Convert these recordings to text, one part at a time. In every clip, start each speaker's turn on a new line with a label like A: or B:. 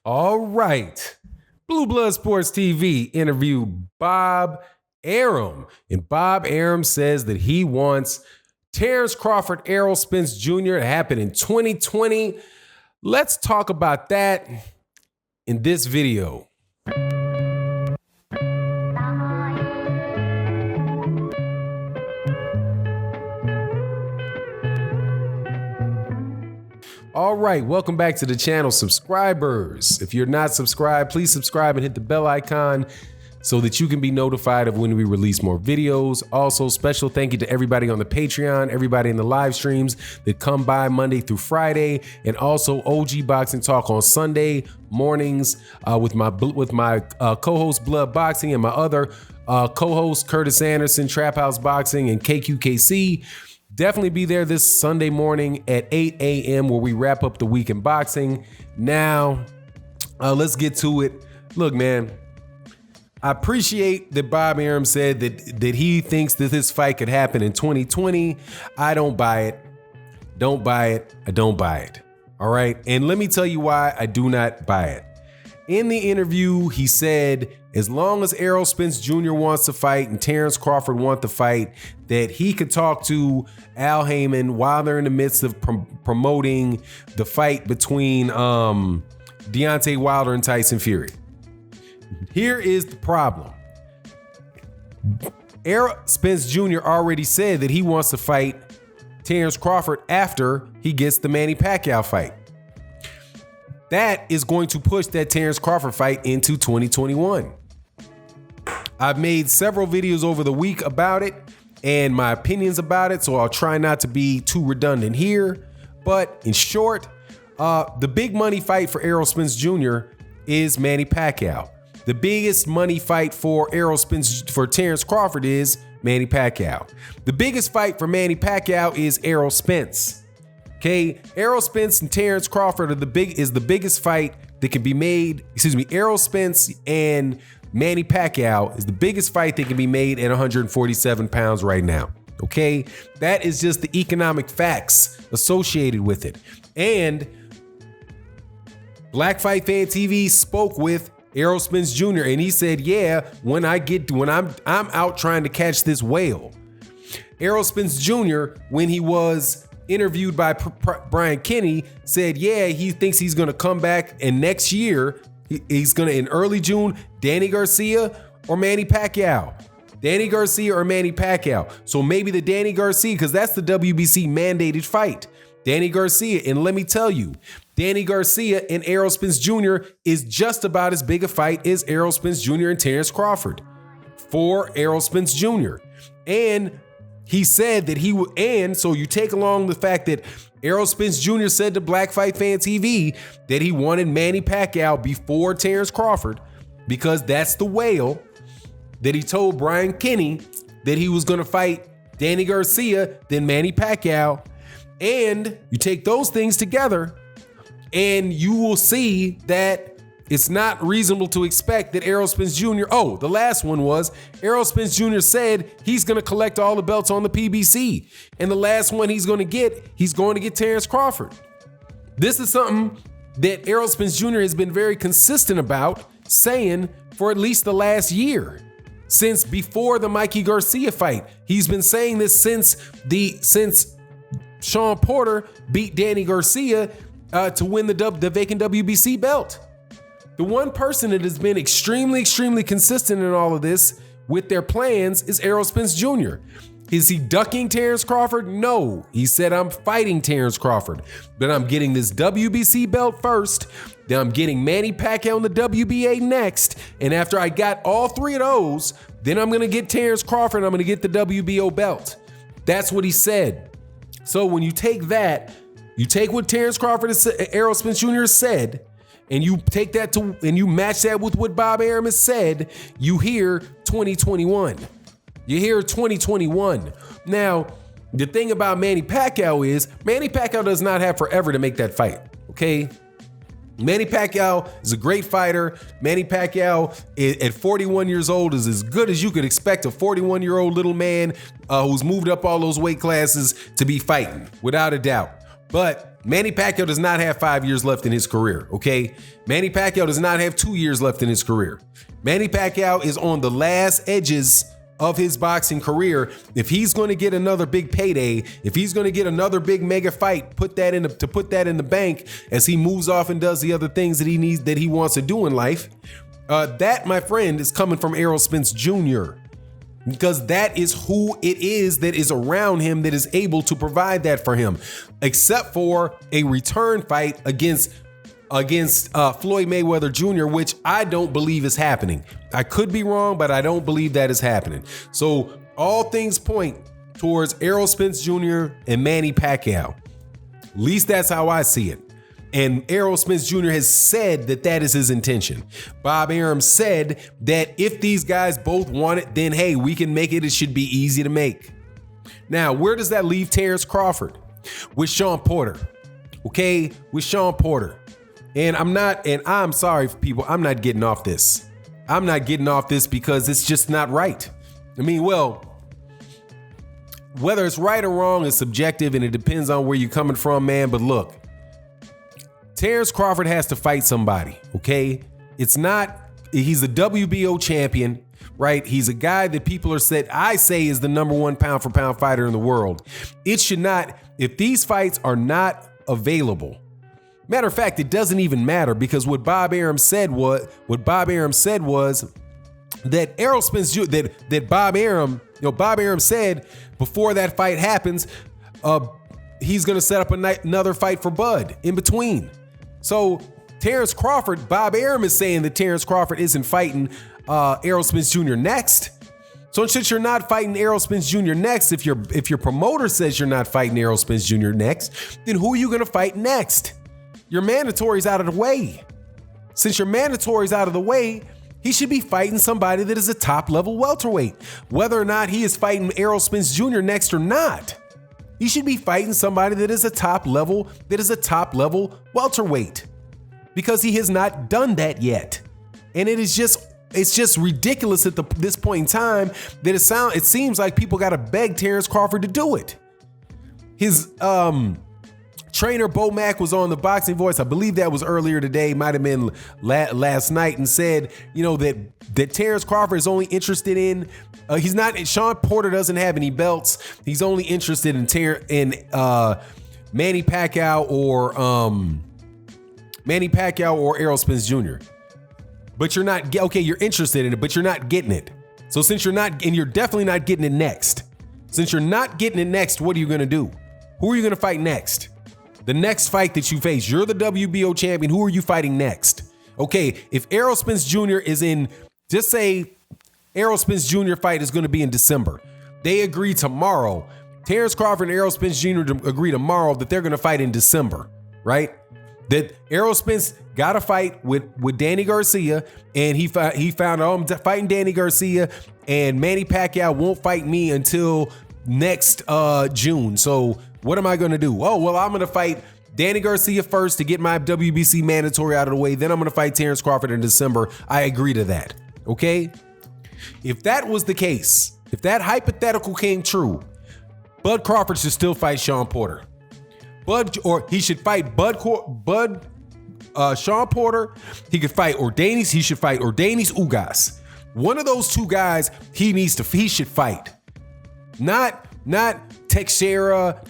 A: All right. Blue Blood Sports TV interviewed Bob Arum. And Bob Arum says that he wants Terence Crawford, Errol Spence Jr. to happen in 2020. Let's talk about that in this video. All right, welcome back to the channel, subscribers. If you're not subscribed, please subscribe and hit the bell icon so that you can be notified of when we release more videos. Also, special thank you to everybody on the Patreon, everybody in the live streams that come by Monday through Friday, and also OG Boxing Talk on Sunday mornings with my co-host Blood Boxing and my other co-host Curtis Anderson, Trap House Boxing, and KQKC. Definitely be there this Sunday morning at 8 a.m. where we wrap up the week in boxing. Now, let's get to it. Look, man, I appreciate that Bob Arum said that he thinks that this fight could happen in 2020. I don't buy it. Don't buy it. I don't buy it. All right. And let me tell you why I do not buy it. In the interview, he said, as long as Errol Spence Jr. wants to fight and Terence Crawford wants to fight, that he could talk to Al Heyman while they're in the midst of promoting the fight between Deontay Wilder and Tyson Fury. Here is the problem. Errol Spence Jr. already said that he wants to fight Terence Crawford after he gets the Manny Pacquiao fight. That is going to push that Terence Crawford fight into 2021. I've made several videos over the week about it and my opinions about it, so I'll try not to be too redundant here. But in short, the big money fight for Errol Spence Jr. is Manny Pacquiao. The biggest money fight for Terence Crawford is Manny Pacquiao. The biggest fight for Manny Pacquiao is Errol Spence. Okay, Errol Spence and Terence Crawford is the biggest fight that can be made. Errol Spence and Manny Pacquiao is the biggest fight that can be made at 147 pounds right now. Okay, that is just the economic facts associated with it. And Black Fight Fan TV spoke with Errol Spence Jr. and he said, "Yeah, when I'm out trying to catch this whale." Errol Spence Jr., when he was interviewed by Brian Kenny, said, yeah, he thinks he's going to come back, and next year he's going to, in early June, Danny Garcia or Manny Pacquiao. Danny Garcia or Manny Pacquiao. So maybe the Danny Garcia, because that's the WBC mandated fight. Danny Garcia, and let me tell you, Danny Garcia and Errol Spence Jr. is just about as big a fight as Errol Spence Jr. and Terence Crawford for Errol Spence Jr. And he said that he would, and so you take along the fact that Errol Spence Jr. said to Black Fight Fan TV that he wanted Manny Pacquiao before Terence Crawford because that's the whale, that he told Brian Kenny that he was going to fight Danny Garcia, then Manny Pacquiao. And you take those things together and you will see that it's not reasonable to expect that Errol Spence Jr. Oh, the last one was Errol Spence Jr. said he's going to collect all the belts on the PBC. And the last one he's going to get Terence Crawford. This is something that Errol Spence Jr. has been very consistent about saying for at least the last year. Since before the Mikey Garcia fight. He's been saying this since Shawn Porter beat Danny Garcia to win the vacant WBC belt. The one person that has been extremely consistent in all of this with their plans is Errol Spence Jr. Is he ducking Terence Crawford? No. He said, I'm fighting Terence Crawford, but I'm getting this WBC belt first. Then I'm getting Manny Pacquiao in the WBA next. And after I got all three of those, then I'm going to get Terence Crawford and I'm going to get the WBO belt. That's what he said. So when you take that, you take what Terence Crawford, Errol Spence Jr. said, and you take that and you match that with what Bob Arum has said, you hear 2021. You hear 2021. Now, the thing about Manny Pacquiao is Manny Pacquiao does not have forever to make that fight, okay? Manny Pacquiao is a great fighter. Manny Pacquiao at 41 years old is as good as you could expect a 41-year-old little man who's moved up all those weight classes to be fighting, without a doubt. But Manny Pacquiao does not have 5 years left in his career, okay? Manny Pacquiao does not have 2 years left in his career. Manny Pacquiao is on the last edges of his boxing career. If he's going to get another big payday, if he's going to get another big mega fight, put that in the bank as he moves off and does the other things that he wants to do in life, that, my friend, is coming from Errol Spence Jr. Because that is who it is that is around him that is able to provide that for him, except for a return fight against Floyd Mayweather Jr., which I don't believe is happening. I could be wrong, but I don't believe that is happening. So all things point towards Errol Spence Jr. and Manny Pacquiao. At least that's how I see it. And Errol Spence Jr. has said that that is his intention. Bob Arum said that if these guys both want it, then hey, we can make it. It should be easy to make. Now, where does that leave Terence Crawford? With Shawn Porter. Okay, with Shawn Porter. And I'm sorry, people, I'm not getting off this. I'm not getting off this because it's just not right. I mean, well, whether it's right or wrong is subjective and it depends on where you're coming from, man. But look, Terence Crawford has to fight somebody, okay? He's the WBO champion, right? He's a guy that people I say is the number one pound for pound fighter in the world. It should not, if these fights are not available. Matter of fact, it doesn't even matter because what Bob Arum said was that Errol Spence, that Bob Arum said before that fight happens, he's going to set up another fight for Bud in between. So Terence Crawford, Bob Arum is saying that Terence Crawford isn't fighting Errol Spence Jr. next. So since you're not fighting Errol Spence Jr. next, if your promoter says you're not fighting Errol Spence Jr. next, then who are you going to fight next? Your mandatory's out of the way. Since your mandatory's out of the way, he should be fighting somebody that is a top-level welterweight. Whether or not he is fighting Errol Spence Jr. next or not, he should be fighting somebody that is a top-level welterweight. Because he has not done that yet. And it's just ridiculous at this point in time that it seems like people got to beg Terence Crawford to do it. His trainer Bo Mack was on the Boxing Voice. I believe that was earlier today, might have been last night, and said, that Terence Crawford is only interested in. Shawn Porter doesn't have any belts. He's only interested in Manny Pacquiao or Errol Spence Jr. But you're not you're interested in it, but you're not getting it. So since you're not, and you're definitely not getting it next. Since you're not getting it next, what are you gonna do? Who are you gonna fight next? The next fight that you face, you're the WBO champion. Who are you fighting next? Okay, if Errol Spence Jr. is in, just say Errol Spence Jr. fight is going to be in December. They agree tomorrow. Terence Crawford and Errol Spence Jr. agree tomorrow that they're going to fight in December, right? That Errol Spence got a fight with Danny Garcia, and he found out I'm fighting Danny Garcia, and Manny Pacquiao won't fight me until next June. So what am I going to do? Oh, well, I'm going to fight Danny Garcia first to get my WBC mandatory out of the way. Then I'm going to fight Terence Crawford in December. I agree to that. Okay? If that was the case, if that hypothetical came true, Bud Crawford should still fight Shawn Porter. He should fight Shawn Porter. He could fight Ordanis. He should fight Ordanis Ugas. One of those two guys he should fight. Not Teixeira,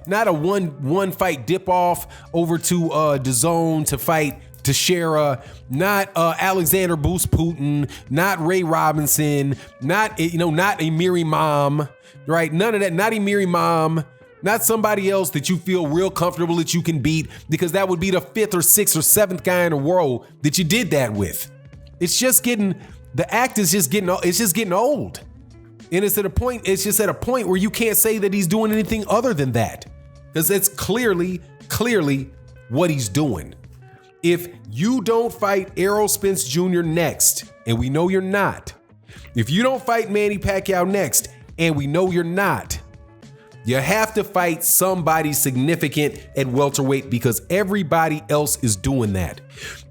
A: not a one fight dip off over to DAZN to fight Teixeira, not Alexander Boost Putin, not Ray Robinson, not Amiri Imam, right? None of that, not Amiri Imam, not somebody else that you feel real comfortable that you can beat, because that would be the 5th or 6th or 7th guy in the world that you did that with. It's just getting old. And it's just at a point where you can't say that he's doing anything other than that, because it's clearly what he's doing. If you don't fight Errol Spence Jr. next, and we know you're not, if you don't fight Manny Pacquiao next, and we know you're not, you have to fight somebody significant at welterweight because everybody else is doing that.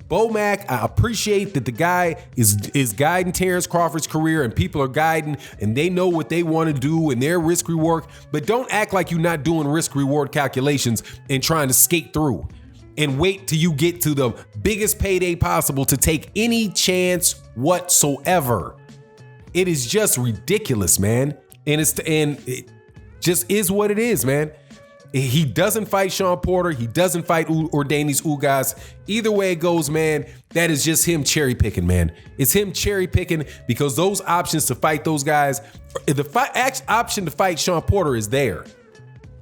A: Bo-Mac, I appreciate that the guy is guiding Terence Crawford's career and people are guiding and they know what they want to do and their risk reward, but don't act like you're not doing risk reward calculations and trying to skate through and wait till you get to the biggest payday possible to take any chance whatsoever. It is just ridiculous, man. And it just is what it is, man. He doesn't fight Shawn Porter. He doesn't fight Ordenis Ugas. Either way it goes, man, that is just him cherry picking, man. It's him cherry picking because those options to fight those guys, option to fight Shawn Porter is there.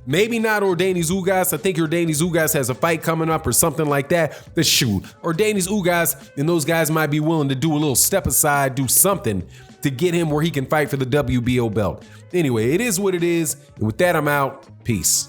A: Maybe not Ordenis Ugas. I think Ordenis Ugas has a fight coming up or something like that. But shoot, Ordenis Ugas and those guys might be willing to do a little step aside, do something to get him where he can fight for the WBO belt. Anyway, it is what it is. And with that, I'm out. Peace.